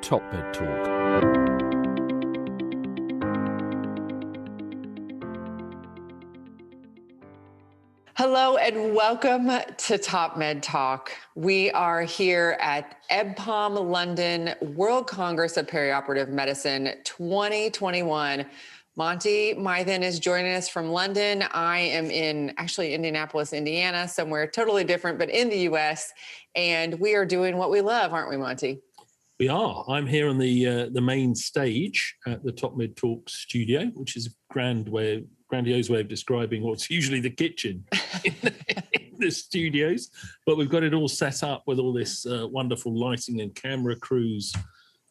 TopMedTalk. Hello and welcome to TopMedTalk. We are here at EBPOM London World Congress of Perioperative Medicine 2021. Monty Mythen is joining us from London. I am in actually Indianapolis, Indiana, somewhere totally different, but in the US. And we are doing what we love, aren't we, Monty? We are. I'm here on the main stage at the TopMedTalk studio, which is a grandiose way of describing what's usually the kitchen in the studios. But we've got it all set up with all this wonderful lighting and camera crews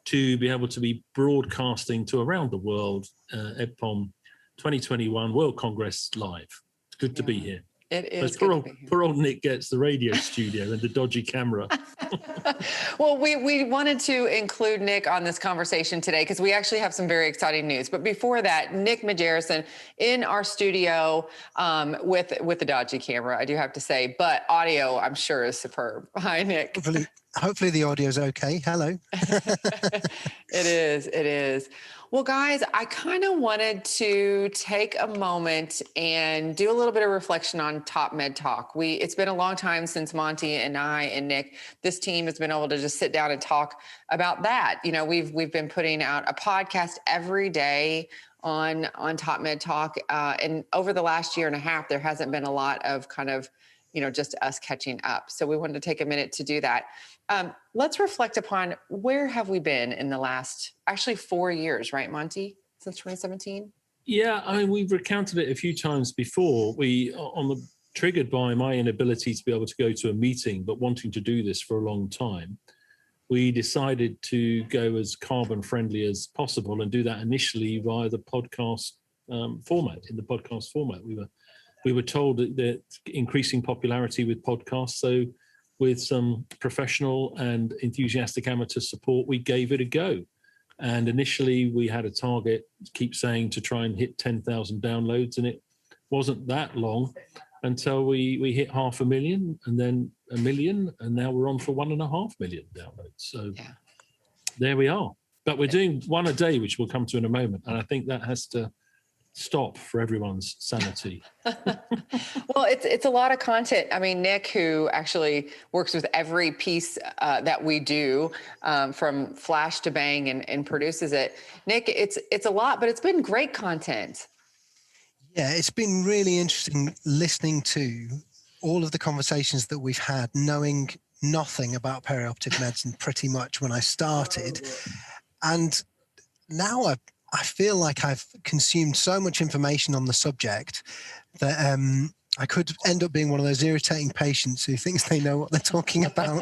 to be able to be broadcasting to around the world, EBPOM 2021 World Congress live. It's good to be here. It is. Poor old Nick gets the radio studio and the dodgy camera. Well, we wanted to include Nick on this conversation today because we actually have some very exciting news. But before that, Nick Majerison in our studio with the dodgy camera, I do have to say, but audio, I'm sure, is superb. Hi, Nick. Hopefully the audio is okay. Hello. It is. Well, guys, I kind of wanted to take a moment and do a little bit of reflection on TopMedTalk. It's been a long time since Monty and I and Nick, this team has been able to just sit down and talk about that. You know, we've been putting out a podcast every day on TopMedTalk. And over the last year and a half, there hasn't been a lot of kind of, just us catching up. So we wanted to take a minute to do that. Let's reflect upon where have we been in the last, actually 4 years, right, Monty, since 2017? Yeah, I mean, we've recounted it a few times before. Triggered by my inability to be able to go to a meeting, but wanting to do this for a long time, we decided to go as carbon friendly as possible and do that initially via the podcast format. In the podcast format, we were told that increasing popularity with podcasts, so with some professional and enthusiastic amateur support, we gave it a go. And initially we had a target, keep saying, to try and hit 10,000 downloads, and it wasn't that long until we hit 500,000 and then 1 million, and now we're on for 1.5 million downloads. So There we are. But we're doing one a day, which we'll come to in a moment. And I think that has to stop for everyone's sanity. Well, it's a lot of content. I mean, Nick, who actually works with every piece that we do, from flash to bang, and produces it. Nick, it's a lot, but it's been great content. Yeah, it's been really interesting listening to all of the conversations that we've had, knowing nothing about perioperative medicine pretty much when I started. And now I feel like I've consumed so much information on the subject that I could end up being one of those irritating patients who thinks they know what they're talking about.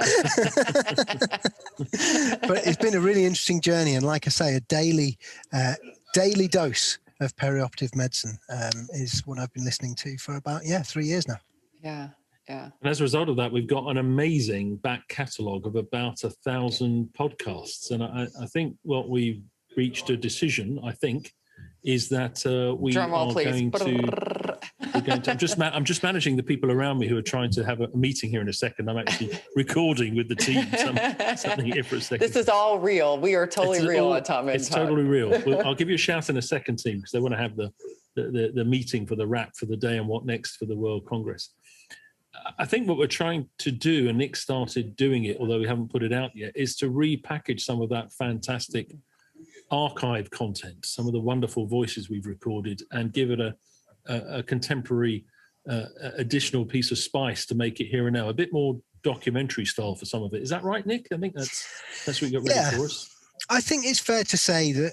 But it's been a really interesting journey. And like I say, a daily dose of perioperative medicine is what I've been listening to for about 3 years now. Yeah. And as a result of that, we've got an amazing back catalogue of about 1,000 podcasts. And I think what we've reached a decision, is that we are going to. I'm just managing the people around me who are trying to have a meeting here in a second. I'm actually recording with the team something here for a second. This is all real. We are totally real on TopMedTalk. It's totally real. I'll give you a shout in a second, team, because they want to have the meeting for the wrap for the day and what next for the World Congress. I think what we're trying to do, and Nick started doing it, although we haven't put it out yet, is to repackage some of that fantastic archive content, some of the wonderful voices we've recorded, and give it a contemporary additional piece of spice to make it here and now, a bit more documentary style for some of it. Is that right, Nick? I think that's what you got ready for us. I think it's fair to say that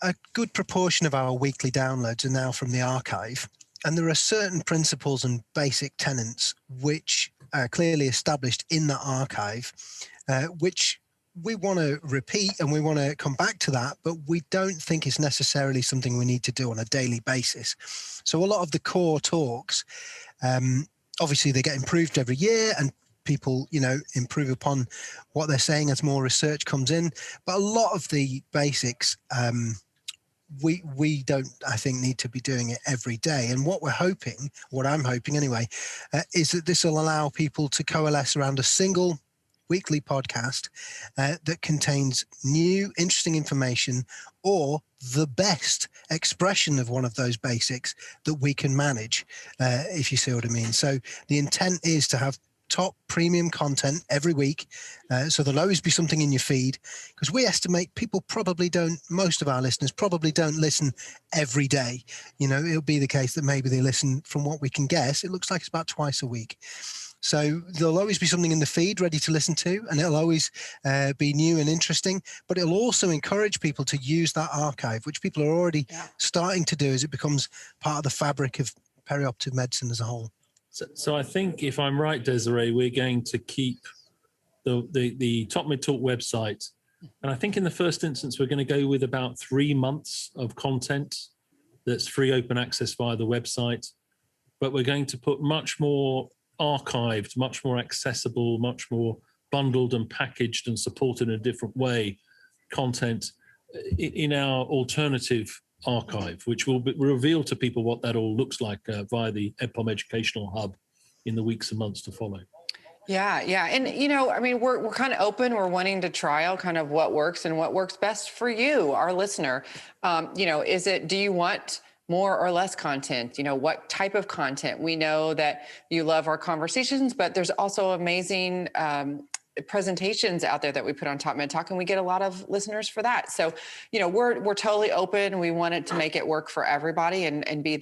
a good proportion of our weekly downloads are now from the archive, and there are certain principles and basic tenets which are clearly established in the archive, which we want to repeat, and we want to come back to that, but we don't think it's necessarily something we need to do on a daily basis. So a lot of the core talks, obviously they get improved every year, and people, improve upon what they're saying as more research comes in. But a lot of the basics, we don't, I think, need to be doing it every day. And what I'm hoping anyway, is that this will allow people to coalesce around a single weekly podcast that contains new, interesting information or the best expression of one of those basics that we can manage, if you see what I mean. So the intent is to have top premium content every week. So there'll always be something in your feed, because we estimate people probably don't, most of our listeners probably don't listen every day. You know, it'll be the case that maybe they listen, from what we can guess, it looks like it's about twice a week. So there'll always be something in the feed ready to listen to, and it'll always be new and interesting, but it'll also encourage people to use that archive, which people are already starting to do as it becomes part of the fabric of perioperative medicine as a whole. So I think, if I'm right, Desiree, we're going to keep the TopMedTalk website. And I think in the first instance, we're going to go with about 3 months of content that's free open access via the website. But we're going to put much more archived, much more accessible, much more bundled and packaged and supported in a different way content in our alternative archive, which will reveal to people what that all looks like via the EBPOM Educational Hub in the weeks and months to follow. Yeah. And, you know, I mean, we're kind of open. We're wanting to trial kind of what works and what works best for you, our listener. You know, do you want more or less content? You know, what type of content? We know that you love our conversations, but there's also amazing presentations out there that we put on TopMedTalk, and we get a lot of listeners for that. So, you know, we're totally open. We wanted to make it work for everybody and be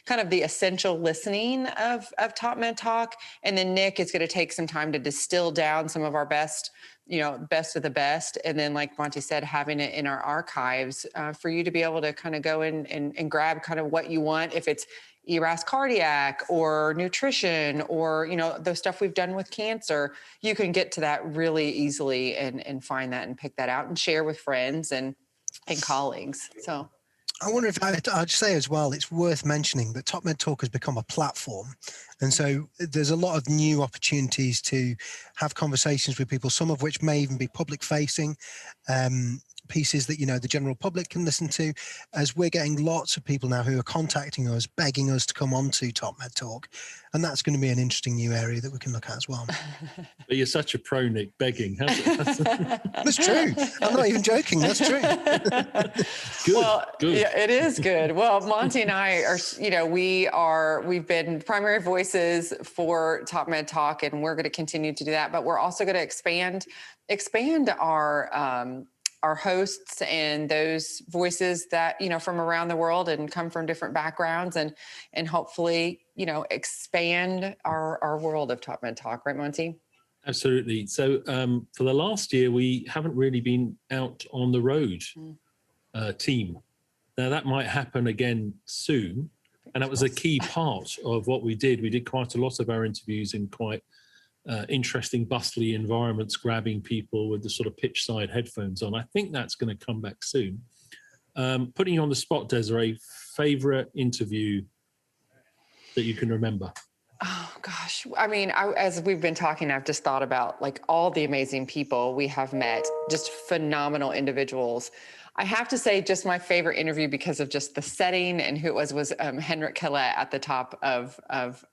kind of the essential listening of TopMedTalk. And then Nick is going to take some time to distill down some of our best of the best. And then, like Monty said, having it in our archives for you to be able to kind of go in and grab kind of what you want. If it's ERAS cardiac or nutrition or, you know, the stuff we've done with cancer, you can get to that really easily and find that and pick that out and share with friends and colleagues. So I wonder if I'd say as well, it's worth mentioning that TopMedTalk has become a platform. And so there's a lot of new opportunities to have conversations with people, some of which may even be public facing, pieces that, you know, the general public can listen to, as we're getting lots of people now who are contacting us, begging us to come on to TopMedTalk. And that's going to be an interesting new area that we can look at as well. But you're such a pro, Nick, begging. That's true. I'm not even joking. That's true. Good. Yeah, it is good. Well, Monty and I are, you know, we've been primary voices for TopMedTalk, and we're going to continue to do that. But we're also going to expand our hosts and those voices that, you know, from around the world and come from different backgrounds, and hopefully, you know, expand our world of TopMedTalk, right, Monty? Absolutely. So for the last year, we haven't really been out on the road team. Now that might happen again soon. And that was a key part of what we did. We did quite a lot of our interviews in quite interesting, bustly environments, grabbing people with the sort of pitch side headphones on. I think that's going to come back soon. Putting you on the spot, Desiree, favorite interview that you can remember? Oh gosh. I mean, as we've been talking, I've just thought about like all the amazing people we have met, just phenomenal individuals. I have to say just my favorite interview, because of just the setting and who it was Henrik Collette at the top of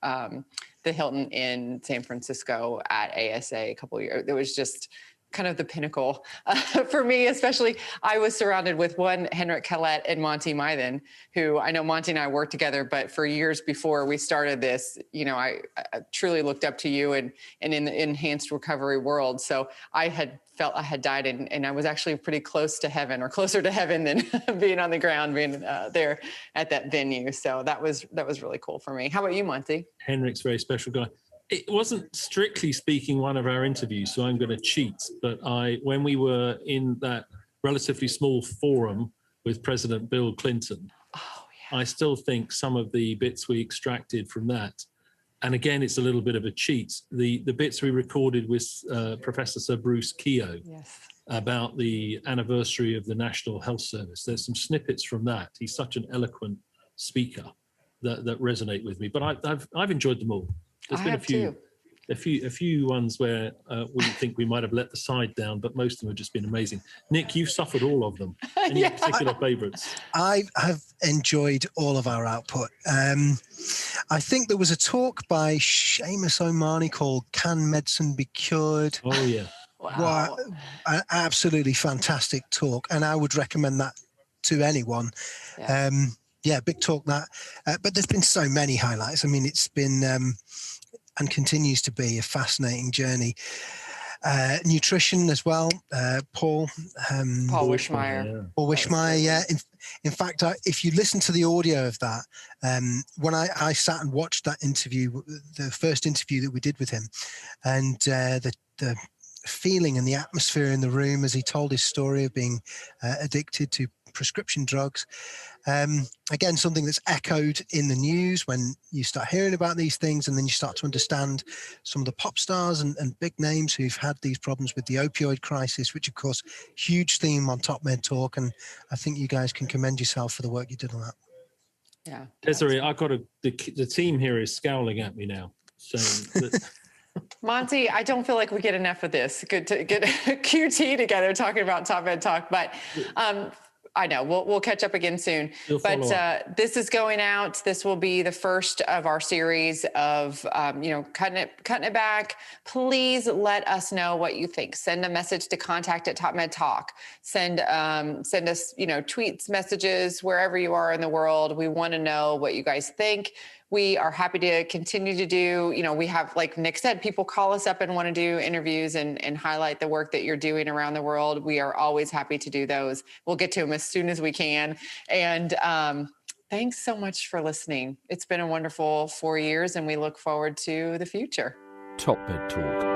the Hilton in San Francisco at ASA a couple of years. It was just kind of the pinnacle for me, especially. I was surrounded with one Henrik Collette and Monty Mythen, who I know Monty and I worked together, but for years before we started this, you know, I truly looked up to you and in the enhanced recovery world. So I had felt I had died and I was actually pretty close to heaven, or closer to heaven than being on the ground, being there at that venue. So that was really cool for me. How about you, Monty? Henrik's a very special guy. It wasn't strictly speaking one of our interviews, so I'm going to cheat. But when we were in that relatively small forum with President Bill Clinton, I still think some of the bits we extracted from that, and again, it's a little bit of a cheat, the bits we recorded with Professor Sir Bruce Keogh about the anniversary of the National Health Service. There's some snippets from that. He's such an eloquent speaker that resonate with me. But I've enjoyed them all. There's been a few. A few ones where we think we might have let the side down, but most of them have just been amazing. Nick, you've suffered all of them. Any Yeah. particular favourites? I have enjoyed all of our output. I think there was a talk by Seamus O'Mahony called "Can Medicine Be Cured?" Oh yeah. Wow. An absolutely fantastic talk, and I would recommend that to anyone. Yeah. Big talk that. But there's been so many highlights. I mean, it's been and continues to be a fascinating journey. Nutrition as well. Paul Wishmeyer. Yeah. Paul Wishmeyer, yeah. In fact, if you listen to the audio of that, when I sat and watched that interview, the first interview that we did with him, and the feeling and the atmosphere in the room as he told his story of being addicted to prescription drugs. Again, something that's echoed in the news when you start hearing about these things, and then you start to understand some of the pop stars and big names who've had these problems with the opioid crisis, which of course, huge theme on TopMedTalk. And I think you guys can commend yourself for the work you did on that. Yeah. Desiree, the team here is scowling at me now, saying that Monty, I don't feel like we get enough of this. Good to get a QT together talking about TopMedTalk, but I know we'll catch up again soon. But this is going out. This will be the first of our series of cutting it back. Please let us know what you think. Send a message to contact@TopMedTalk. Send us tweets, messages, wherever you are in the world. We want to know what you guys think. We are happy to continue to do, we have, like Nick said, people call us up and want to do interviews and highlight the work that you're doing around the world. We are always happy to do those. We'll get to them as soon as we can. And thanks so much for listening. It's been a wonderful 4 years, and we look forward to the future. TopMedTalk.